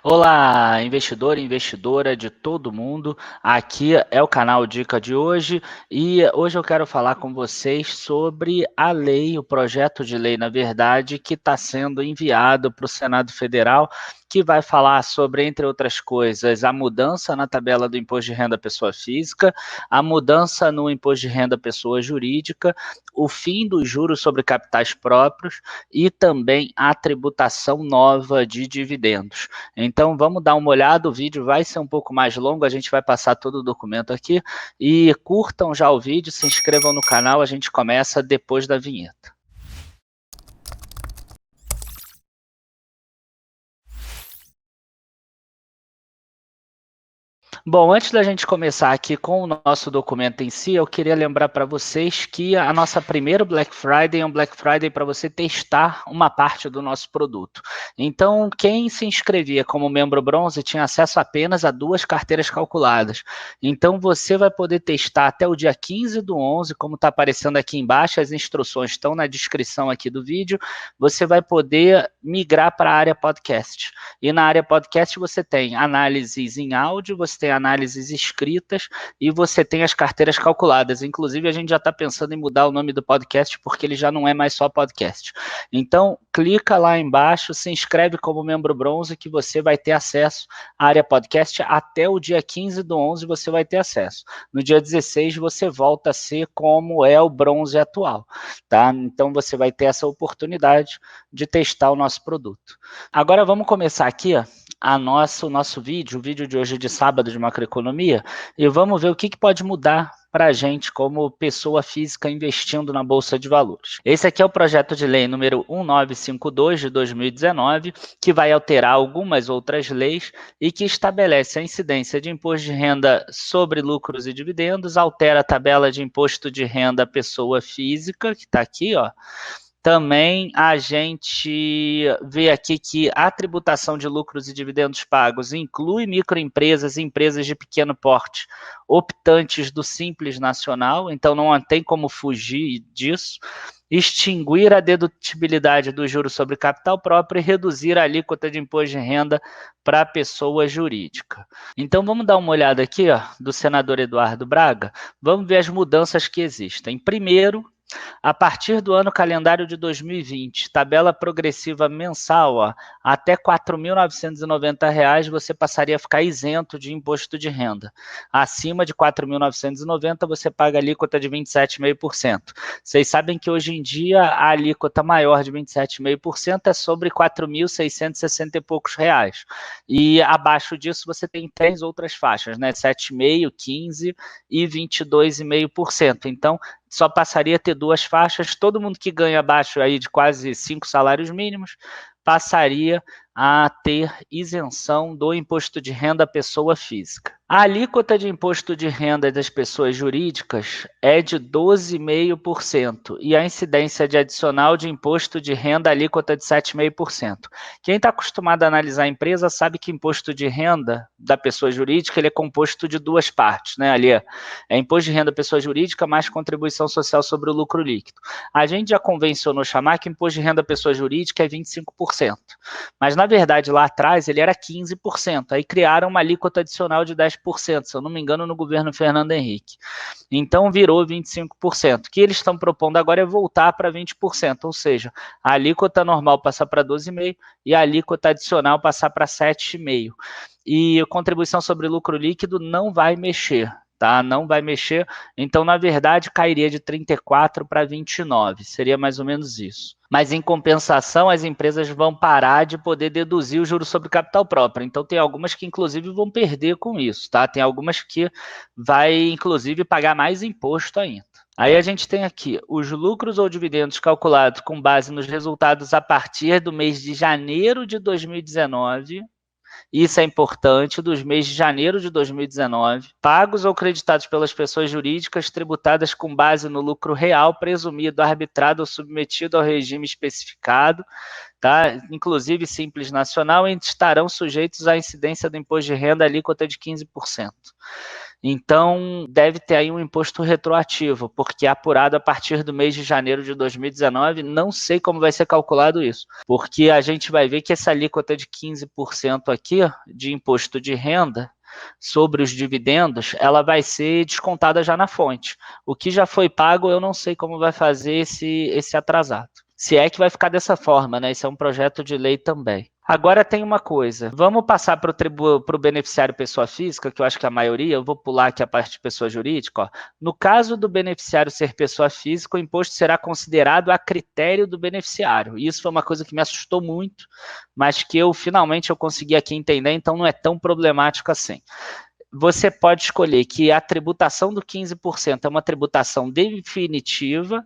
Olá, investidor e investidora de todo mundo. Aqui é o canal Dica de hoje e hoje eu quero falar com vocês sobre a lei, o projeto de lei, na verdade, que está sendo enviado para o Senado Federal, que vai falar sobre, entre outras coisas, a mudança na tabela do imposto de renda pessoa física, a mudança no imposto de renda pessoa jurídica, o fim dos juros sobre capitais próprios e também a tributação nova de dividendos. Então, vamos dar uma olhada, o vídeo vai ser um pouco mais longo, a gente vai passar todo o documento aqui, e curtam já o vídeo, se inscrevam no canal, a gente começa depois da vinheta. Bom, antes da gente começar aqui com o nosso documento em si, eu queria lembrar para vocês que a nossa primeira Black Friday é um Black Friday para você testar uma parte do nosso produto. Então, quem se inscrevia como membro bronze tinha acesso apenas a 2 carteiras calculadas. Então, você vai poder testar até o dia 15/11, como está aparecendo aqui embaixo, as instruções estão na descrição aqui do vídeo, você vai poder migrar para a área podcast. E na área podcast você tem análises em áudio, você tem análises escritas e você tem as carteiras calculadas. Inclusive, a gente já está pensando em mudar o nome do podcast porque ele já não é mais só podcast. Então, clica lá embaixo, se inscreve como membro bronze que você vai ter acesso à área podcast até o dia 15/11 você vai ter acesso. No dia 16 você volta a ser como é o bronze atual, tá? Então, você vai ter essa oportunidade de testar o nosso produto. Agora, vamos começar aqui, ó, o nosso vídeo, o vídeo de hoje de sábado de macroeconomia, e vamos ver o que pode mudar para a gente como pessoa física investindo na Bolsa de Valores. Esse aqui é o projeto de lei número 1952 de 2019, que vai alterar algumas outras leis e que estabelece a incidência de imposto de renda sobre lucros e dividendos, altera a tabela de imposto de renda à pessoa física, que está aqui, ó. Também a gente vê aqui que a tributação de lucros e dividendos pagos inclui microempresas e empresas de pequeno porte optantes do Simples Nacional, então não tem como fugir disso. Extinguir a dedutibilidade do juro sobre capital próprio e reduzir a alíquota de imposto de renda para a pessoa jurídica. Então vamos dar uma olhada aqui, ó, do senador Eduardo Braga, vamos ver as mudanças que existem. Primeiro, a partir do ano calendário de 2020, tabela progressiva mensal, ó, até R$ 4.990 você passaria a ficar isento de imposto de renda. Acima de 4.990 você paga alíquota de 27,5%. Vocês sabem que hoje em dia a alíquota maior de 27,5% é sobre 4.660 e poucos reais. E abaixo disso você tem 3 outras faixas, né? 7,5%, 15% e 22,5%. Então, só passaria a ter 2 faixas, todo mundo que ganha abaixo aí de quase 5 salários mínimos passaria a ter isenção do imposto de renda à pessoa física. A alíquota de imposto de renda das pessoas jurídicas é de 12,5% e a incidência de adicional de imposto de renda alíquota de 7,5%. Quem está acostumado a analisar a empresa sabe que imposto de renda da pessoa jurídica ele é composto de 2 partes, né? Ali é imposto de renda da pessoa jurídica mais contribuição social sobre o lucro líquido. A gente já convencionou chamar que imposto de renda da pessoa jurídica é 25%, mas na verdade lá atrás ele era 15%, aí criaram uma alíquota adicional de 10%, se eu não me engano no governo Fernando Henrique, então virou 25%, o que eles estão propondo agora é voltar para 20%, ou seja, a alíquota normal passar para 12,5% e a alíquota adicional passar para 7,5%, e a contribuição sobre lucro líquido não vai mexer, tá? Não vai mexer, então na verdade cairia de 34 para 29, seria mais ou menos isso. Mas em compensação as empresas vão parar de poder deduzir o juro sobre capital próprio, então tem algumas que inclusive vão perder com isso, tá? Tem algumas que vai inclusive pagar mais imposto ainda. Aí a gente tem aqui os lucros ou dividendos calculados com base nos resultados a partir do mês de janeiro de 2019, isso é importante, dos meses de janeiro de 2019, pagos ou creditados pelas pessoas jurídicas tributadas com base no lucro real presumido, arbitrado ou submetido ao regime especificado, tá? Inclusive Simples Nacional, estarão sujeitos à incidência do imposto de renda alíquota de 15%. Então, deve ter aí um imposto retroativo, porque é apurado a partir do mês de janeiro de 2019, não sei como vai ser calculado isso, porque a gente vai ver que essa alíquota de 15% aqui, de imposto de renda, sobre os dividendos, ela vai ser descontada já na fonte. O que já foi pago, eu não sei como vai fazer esse atrasado. Se é que vai ficar dessa forma, né? Esse é um projeto de lei também. Agora tem uma coisa, vamos passar para o beneficiário pessoa física, que eu acho que a maioria, eu vou pular aqui a parte de pessoa jurídica. Ó. No caso do beneficiário ser pessoa física, o imposto será considerado a critério do beneficiário. Isso foi uma coisa que me assustou muito, mas que finalmente eu consegui aqui entender, então não é tão problemático assim. Você pode escolher que a tributação do 15% é uma tributação definitiva,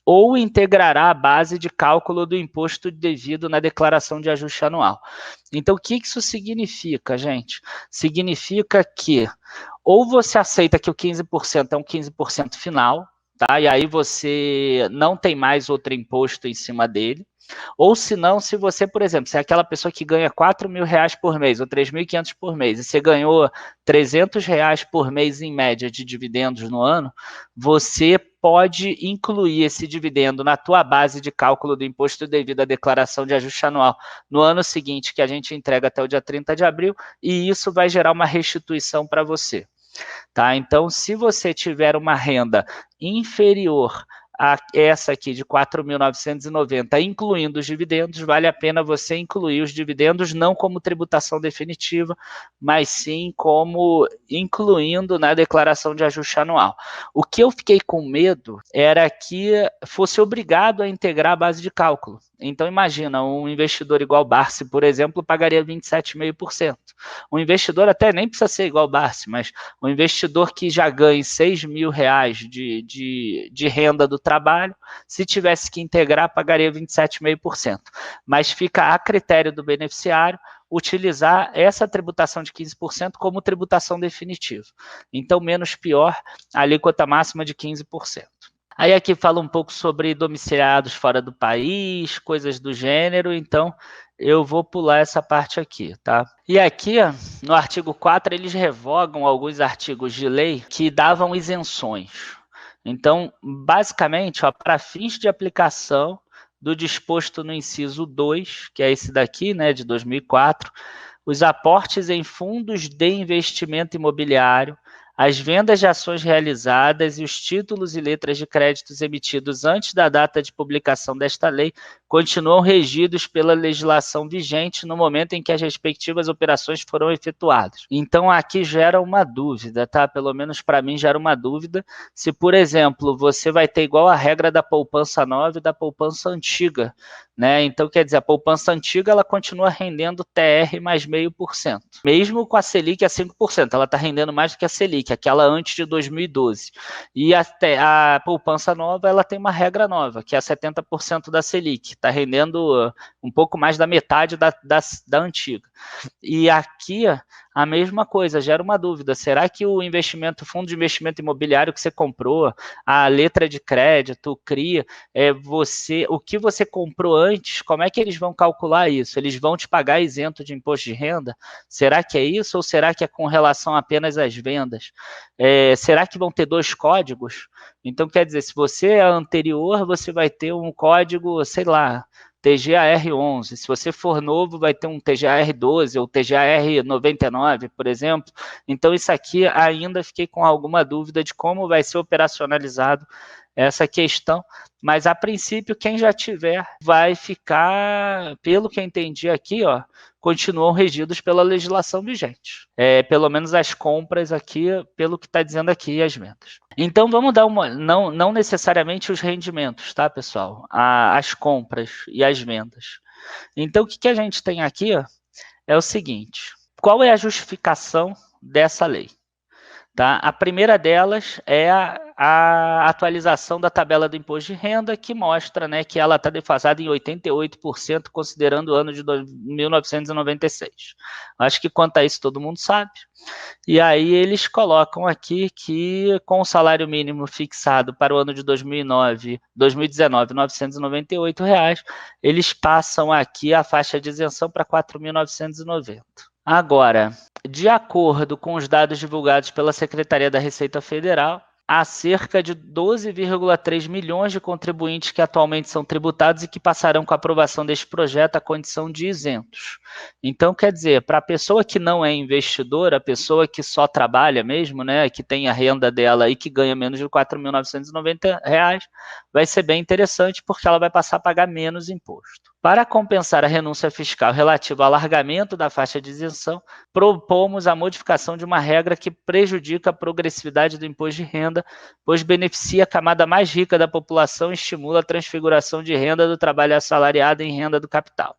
ou integrará a base de cálculo do imposto devido na declaração de ajuste anual. Então, o que isso significa, gente? Significa que ou você aceita que o 15% é um 15% final, tá? E aí você não tem mais outro imposto em cima dele. Ou se não, se você, por exemplo, se é aquela pessoa que ganha R$4.000 por mês ou R$3.500 por mês e você ganhou R$300 por mês em média de dividendos no ano, você pode incluir esse dividendo na tua base de cálculo do imposto devido à declaração de ajuste anual no ano seguinte, que a gente entrega até o dia 30 de abril, e isso vai gerar uma restituição para você. Tá? Então, se você tiver uma renda inferior a essa aqui de 4.990, incluindo os dividendos, vale a pena você incluir os dividendos não como tributação definitiva, mas sim como incluindo na declaração de ajuste anual. O que eu fiquei com medo era que fosse obrigado a integrar a base de cálculo. Então, imagina, um investidor igual Barsi, por exemplo, pagaria 27,5%. Um investidor até nem precisa ser igual Barsi, mas um investidor que já ganha R$6.000 de renda do trabalho, se tivesse que integrar, pagaria 27,5%. Mas fica a critério do beneficiário utilizar essa tributação de 15% como tributação definitiva. Então, menos pior, a alíquota máxima de 15%. Aí aqui fala um pouco sobre domiciliados fora do país, coisas do gênero, então eu vou pular essa parte aqui, tá? E aqui, no artigo 4, eles revogam alguns artigos de lei que davam isenções. Então, basicamente, ó, para fins de aplicação do disposto no inciso 2, que é esse daqui, né, de 2004, os aportes em fundos de investimento imobiliário, as vendas de ações realizadas e os títulos e letras de créditos emitidos antes da data de publicação desta lei continuam regidos pela legislação vigente no momento em que as respectivas operações foram efetuadas. Então, aqui gera uma dúvida, tá? Pelo menos para mim gera uma dúvida se, por exemplo, você vai ter igual a regra da poupança nova e da poupança antiga, né? Então, quer dizer, a poupança antiga ela continua rendendo TR mais 0,5%. Mesmo com a Selic a 5%, ela está rendendo mais do que a Selic, aquela antes de 2012. E a poupança nova, ela tem uma regra nova, que é 70% da Selic, está rendendo um pouco mais da metade da antiga. E aqui a mesma coisa, gera uma dúvida, será que o fundo de investimento imobiliário que você comprou, a letra de crédito, o CRI, o que você comprou antes, como é que eles vão calcular isso? Eles vão te pagar isento de imposto de renda? Será que é isso ou será que é com relação apenas às vendas? Será que vão ter 2 códigos? Então, quer dizer, se você é anterior, você vai ter um código, sei lá, TGAR11. Se você for novo, vai ter um TGAR12 ou TGAR99, por exemplo. Então, isso aqui ainda fiquei com alguma dúvida de como vai ser operacionalizado essa questão, mas a princípio, quem já tiver vai ficar, pelo que eu entendi aqui, ó, continuam regidos pela legislação vigente. Pelo menos as compras aqui, pelo que está dizendo aqui, as vendas. Então, vamos dar uma... Não necessariamente os rendimentos, tá, pessoal? As compras e as vendas. Então, o que a gente tem aqui é o seguinte. Qual é a justificação dessa lei? Tá? A primeira delas é a atualização da tabela do imposto de renda, que mostra, né, que ela está defasada em 88%, considerando o ano de 1996. Acho que quanto a isso todo mundo sabe. E aí eles colocam aqui que com o salário mínimo fixado para o ano de 2019, R$ 998, eles passam aqui a faixa de isenção para R$ 4.990. Agora, de acordo com os dados divulgados pela Secretaria da Receita Federal, há cerca de 12,3 milhões de contribuintes que atualmente são tributados e que passarão com a aprovação deste projeto a condição de isentos. Então, quer dizer, para a pessoa que não é investidora, a pessoa que só trabalha mesmo, né, que tem a renda dela e que ganha menos de R$ 4.990, vai ser bem interessante porque ela vai passar a pagar menos imposto. Para compensar a renúncia fiscal relativa ao alargamento da faixa de isenção, propomos a modificação de uma regra que prejudica a progressividade do imposto de renda, pois beneficia a camada mais rica da população e estimula a transfiguração de renda do trabalho assalariado em renda do capital.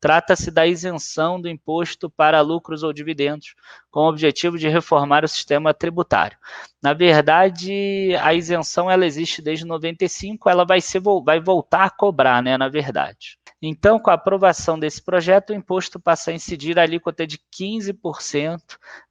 Trata-se da isenção do imposto para lucros ou dividendos, com o objetivo de reformar o sistema tributário. Na verdade, a isenção ela existe desde 95, ela vai voltar a cobrar, né, na verdade. Então, com a aprovação desse projeto, o imposto passa a incidir a alíquota de 15%,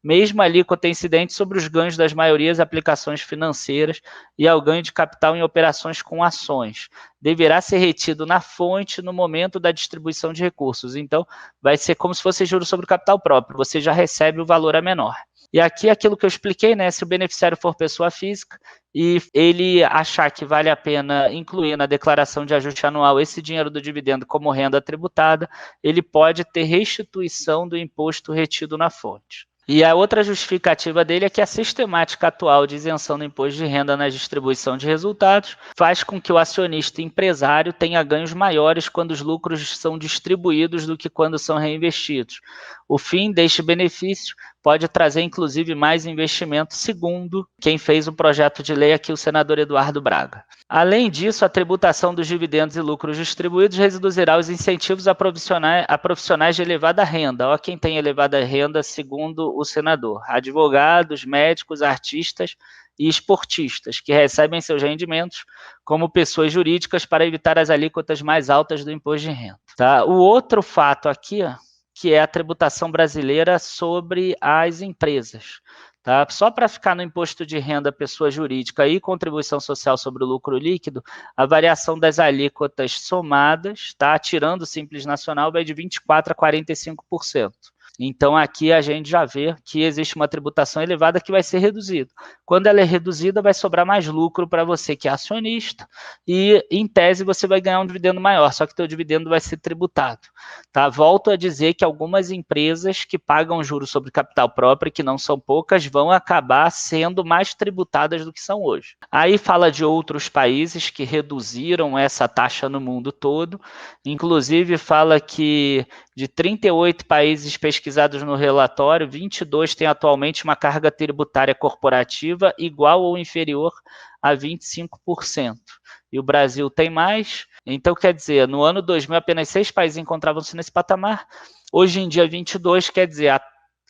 mesmo a alíquota incidente sobre os ganhos das maiorias aplicações financeiras e ao ganho de capital em operações com ações. Deverá ser retido na fonte no momento da distribuição de recursos. Então, vai ser como se fosse juros sobre o capital próprio, você já recebe o valor a menor. E aqui aquilo que eu expliquei, né? Se o beneficiário for pessoa física e ele achar que vale a pena incluir na declaração de ajuste anual esse dinheiro do dividendo como renda tributada, ele pode ter restituição do imposto retido na fonte. E a outra justificativa dele é que a sistemática atual de isenção do imposto de renda na distribuição de resultados faz com que o acionista empresário tenha ganhos maiores quando os lucros são distribuídos do que quando são reinvestidos. O fim deste benefício pode trazer, inclusive, mais investimento, segundo quem fez o projeto de lei aqui, o senador Eduardo Braga. Além disso, a tributação dos dividendos e lucros distribuídos reduzirá os incentivos a profissionais de elevada renda. Olha quem tem elevada renda, segundo o senador: advogados, médicos, artistas e esportistas, que recebem seus rendimentos como pessoas jurídicas para evitar as alíquotas mais altas do imposto de renda. Tá? O outro fato aqui, que é a tributação brasileira sobre as empresas. Tá? Só para ficar no imposto de renda pessoa jurídica e contribuição social sobre o lucro líquido, a variação das alíquotas somadas, tá? Tirando o Simples Nacional, vai de 24% a 45%. Então, aqui a gente já vê que existe uma tributação elevada que vai ser reduzida. Quando ela é reduzida, vai sobrar mais lucro para você que é acionista e, em tese, você vai ganhar um dividendo maior, só que o teu dividendo vai ser tributado. Tá? Volto a dizer que algumas empresas que pagam juros sobre capital próprio, que não são poucas, vão acabar sendo mais tributadas do que são hoje. Aí fala de outros países que reduziram essa taxa no mundo todo, inclusive fala que de 38 países pesquisados no relatório, 22 têm atualmente uma carga tributária corporativa igual ou inferior a 25%. E o Brasil tem mais. Então, quer dizer, no ano 2000, apenas 6 países encontravam-se nesse patamar. Hoje em dia, 22, quer dizer,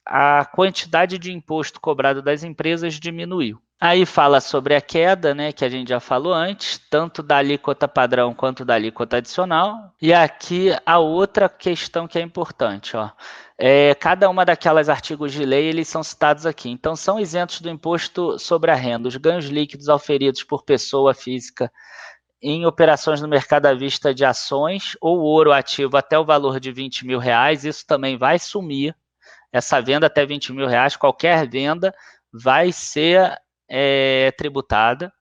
a quantidade de imposto cobrado das empresas diminuiu. Aí fala sobre a queda, né, que a gente já falou antes, tanto da alíquota padrão quanto da alíquota adicional. E aqui a outra questão que é importante, ó. Cada uma daquelas artigos de lei, eles são citados aqui. Então, são isentos do imposto sobre a renda os ganhos líquidos auferidos por pessoa física em operações no mercado à vista de ações ou ouro ativo até o valor de R$20 mil. Isso também vai sumir. Essa venda até R$20 mil, qualquer venda vai ser tributada.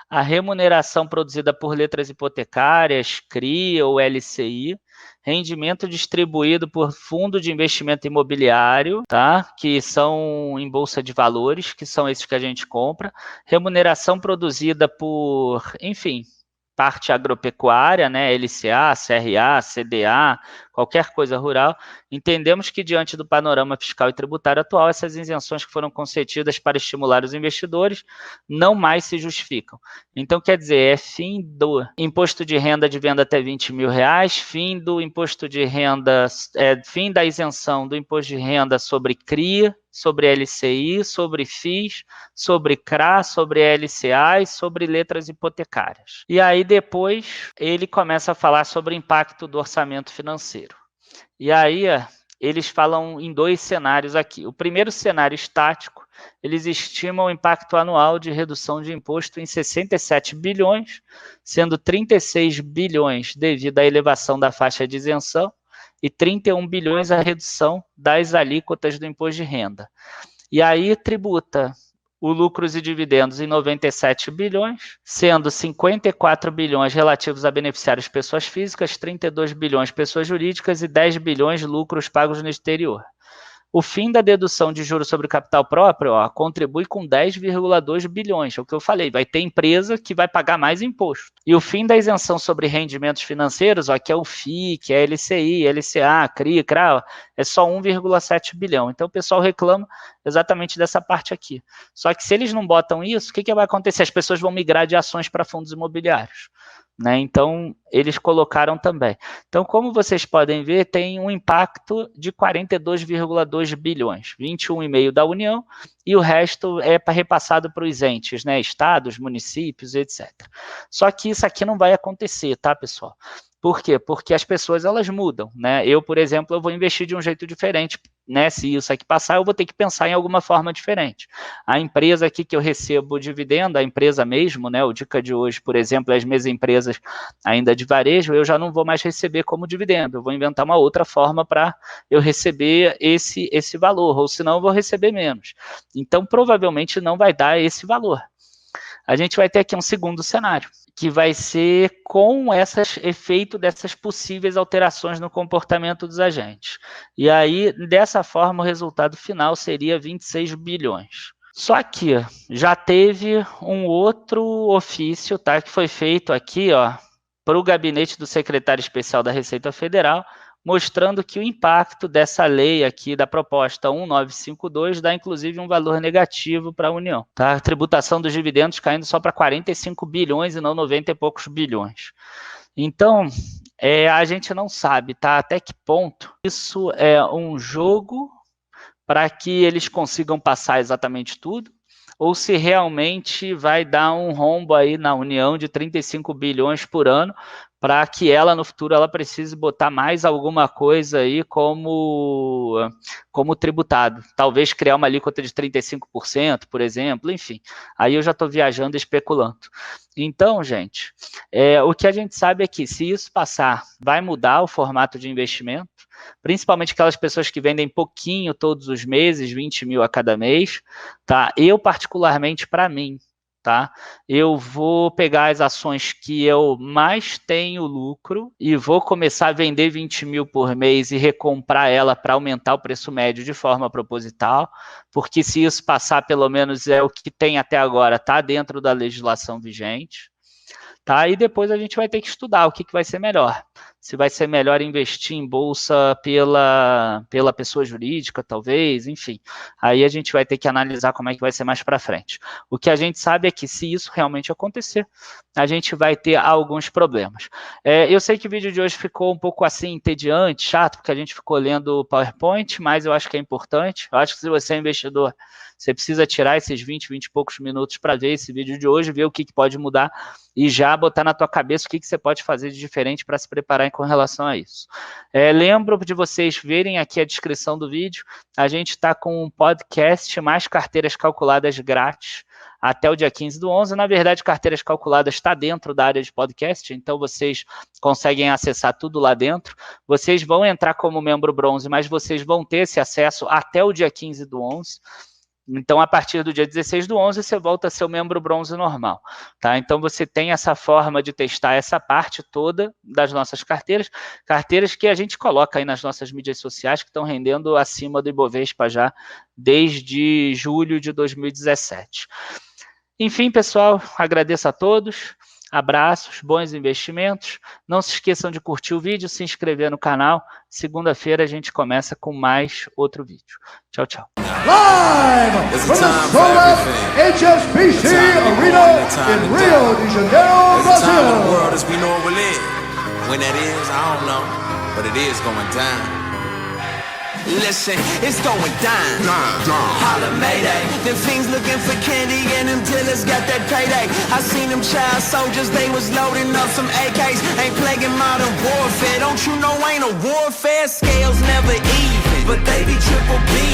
A remuneração produzida por letras hipotecárias, CRI ou LCI, rendimento distribuído por fundo de investimento imobiliário, tá? Que são em bolsa de valores, que são esses que a gente compra, remuneração produzida por, enfim, parte agropecuária, né, LCA, CRA, CDA, qualquer coisa rural. Entendemos que, diante do panorama fiscal e tributário atual, essas isenções que foram concedidas para estimular os investidores não mais se justificam. Então, quer dizer, fim do imposto de renda de venda até R$20 mil, fim do imposto de renda, fim da isenção do imposto de renda sobre CRI, sobre LCI, sobre FIIs, sobre CRA, sobre LCA e sobre letras hipotecárias. E aí depois ele começa a falar sobre o impacto do orçamento financeiro. E aí eles falam em 2 cenários aqui. O primeiro cenário estático, eles estimam o impacto anual de redução de imposto em 67 bilhões, sendo 36 bilhões devido à elevação da faixa de isenção e 31 bilhões a redução das alíquotas do imposto de renda. E aí tributa o lucros e dividendos em 97 bilhões, sendo 54 bilhões relativos a beneficiários pessoas físicas, 32 bilhões pessoas jurídicas e 10 bilhões lucros pagos no exterior. O fim da dedução de juros sobre capital próprio contribui com 10,2 bilhões, é o que eu falei, vai ter empresa que vai pagar mais imposto. E o fim da isenção sobre rendimentos financeiros, que é o FII, é LCI, LCA, CRI, CRA, é só 1,7 bilhão. Então o pessoal reclama exatamente dessa parte aqui. Só que se eles não botam isso, o que vai acontecer? As pessoas vão migrar de ações para fundos imobiliários. Então, eles colocaram também. Então, como vocês podem ver, tem um impacto de 42,2 bilhões, 21,5 da União, e o resto é repassado para os entes, estados, municípios, etc. Só que isso aqui não vai acontecer, tá, pessoal? Por quê? Porque as pessoas, elas mudam, Eu, por exemplo, eu vou investir de um jeito diferente, Se isso aqui passar, eu vou ter que pensar em alguma forma diferente. A empresa aqui que eu recebo dividendo, a empresa mesmo, o Dica de hoje, por exemplo, as minhas empresas ainda de varejo, eu já não vou mais receber como dividendo, eu vou inventar uma outra forma para eu receber esse valor, ou senão eu vou receber menos. Então, provavelmente não vai dar esse valor. A gente vai ter aqui um segundo cenário, que vai ser com efeito dessas possíveis alterações no comportamento dos agentes. E aí, dessa forma, o resultado final seria 26 bilhões. Só que já teve um outro ofício, que foi feito aqui, para o gabinete do secretário especial da Receita Federal, mostrando que o impacto dessa lei aqui, da proposta 1952, dá inclusive um valor negativo para a União. A tributação dos dividendos caindo só para 45 bilhões e não 90 e poucos bilhões. Então, a gente não sabe até que ponto isso é um jogo para que eles consigam passar exatamente tudo, ou se realmente vai dar um rombo aí na União de 35 bilhões por ano, para que ela, no futuro, ela precise botar mais alguma coisa aí como tributado. Talvez criar uma alíquota de 35%, por exemplo, enfim. Aí eu já estou viajando e especulando. Então, gente, o que a gente sabe é que, se isso passar, vai mudar o formato de investimento, principalmente aquelas pessoas que vendem pouquinho todos os meses, 20 mil a cada mês, Eu, particularmente, para mim, eu vou pegar as ações que eu mais tenho lucro e vou começar a vender 20 mil por mês e recomprar ela para aumentar o preço médio de forma proposital, porque se isso passar, pelo menos é o que tem até agora, dentro da legislação vigente. E depois a gente vai ter que estudar o que vai ser melhor. Se vai ser melhor investir em bolsa pela pessoa jurídica, talvez, enfim. Aí a gente vai ter que analisar como é que vai ser mais para frente. O que a gente sabe é que, se isso realmente acontecer, a gente vai ter alguns problemas. Eu sei que o vídeo de hoje ficou um pouco assim, entediante, chato, porque a gente ficou lendo o PowerPoint, mas eu acho que é importante. Eu acho que, se você é investidor, você precisa tirar esses 20 e poucos minutos para ver esse vídeo de hoje, ver o que pode mudar e já botar na tua cabeça o que você pode fazer de diferente para se preparar com relação a isso. Lembro de vocês verem aqui a descrição do vídeo, a gente está com um podcast mais carteiras calculadas grátis até o dia 15/11. Na verdade, carteiras calculadas está dentro da área de podcast, então vocês conseguem acessar tudo lá dentro. Vocês vão entrar como membro bronze, mas vocês vão ter esse acesso até o dia 15/11. Então, a partir do dia 16/11, você volta a ser o membro bronze normal. Então, você tem essa forma de testar essa parte toda das nossas carteiras que a gente coloca aí nas nossas mídias sociais, que estão rendendo acima do Ibovespa já desde julho de 2017. Enfim, pessoal, agradeço a todos. Abraços, bons investimentos. Não se esqueçam de curtir o vídeo, se inscrever no canal. Segunda-feira a gente começa com mais outro vídeo. Tchau, tchau. Live from the sold-out HSBC Arena in Rio de Janeiro, Brazil. The world as we know it will live. When that is, I don't know, but it is going down. Listen, it's going down. Holla Mayday. Them fiends looking for candy and them dealers got that payday. I seen them child soldiers, they was loading up some AKs. Ain't playing modern warfare. Don't you know ain't a warfare? Scales never even, but they be triple B.